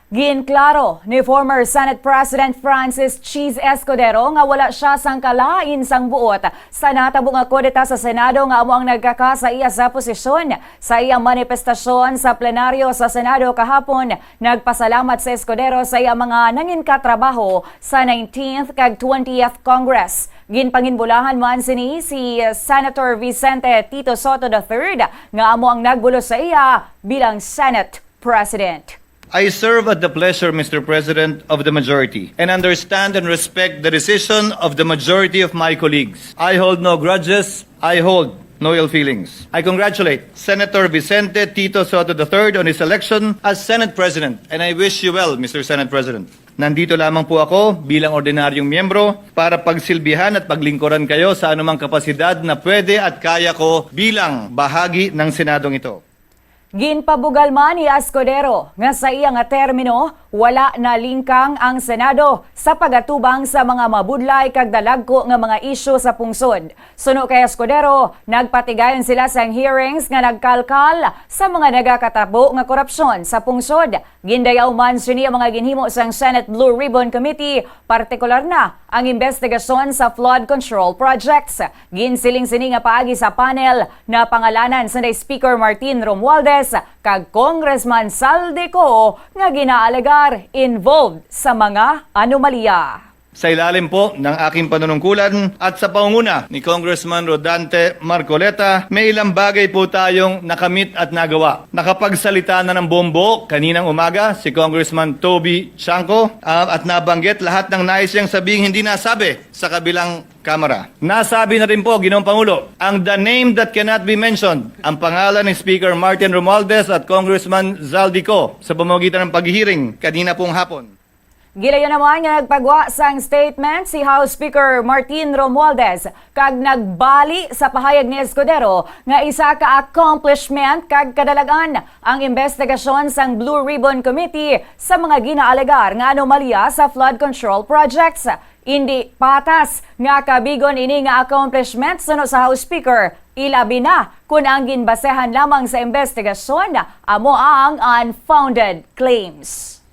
Ginklaro ni former Senate President Francis Chiz Escudero nga wala siya sang kalain sang buot sa natabo nga kudeta sa Senado nga amo ang nagkakas sa iya sa posisyon. Sa iyang manifestasyon sa plenaryo sa Senado kahapon, nagpasalamat sa Escudero sa iya mga nangin ka-trabaho sa 19th kag 20th Congress. Ginpanginbulahan man sini si Senator Vicente Tito Sotto III nga amo ang nagbulos sa iya bilang Senate President. I serve at the pleasure, Mr. President, of the majority and understand and respect the decision of the majority of my colleagues. I hold no grudges. I hold no ill feelings. I congratulate Senator Vicente Tito Sotto III on his election as Senate President, and I wish you well, Mr. Senate President. Nandito lamang po ako bilang ordinaryong miyembro para pagsilbihan at paglingkuran kayo sa anumang kapasidad na pwede at kaya ko bilang bahagi ng Senadong ito. Ginpabugal man ni Escudero nga sa iyang termino wala na lingkang ang Senado sa pagatubang sa mga mabudlay kag dalagko nga mga isyu sa pungsod. Suno kay Escudero, nagpatigayon sila sa hearings nga nagkalkal sa mga nagakatabo nga korupsyon sa pungsod. Gindayaw man sini ang mga ginhimo sang Senate Blue Ribbon Committee, partikular na ang investigasyon sa flood control projects. Ginsiling sini nga paagi sa panel na pangalanan sa Speaker Martin Romualdez kag Congressman Saldico nga ginaalagar involved sa mga anomalya. Sa ilalim po ng aking panunungkulan at sa pangunguna ni Congressman Rodante Marcoleta, may ilang bagay po tayong nakamit at nagawa. Nakapagsalita na ng bombo kaninang umaga si Congressman Toby Chanco at nabanggit lahat ng nais niyang sabihin hindi nasabi sa kabilang kamera. Nasabi na rin po, Ginoong Pangulo, ang the name that cannot be mentioned, ang pangalan ni Speaker Martin Romualdez at Congressman Zaldico sa pamamagitan ng paghihiring kanina pong hapon. Gilayon naman nga nagpagwa sang statement si House Speaker Martin Romualdez kag nagbali sa pahayag ni Escudero nga isa ka accomplishment kag kadalagan ang investigasyon sang Blue Ribbon Committee sa mga ginaalegar nga anomalya sa flood control projects. Hindi patas nga kabigon ini nga accomplishment suno sa House Speaker. Ilabi na kung ang ginbasehan lamang sa investigasyon amo ang unfounded claims.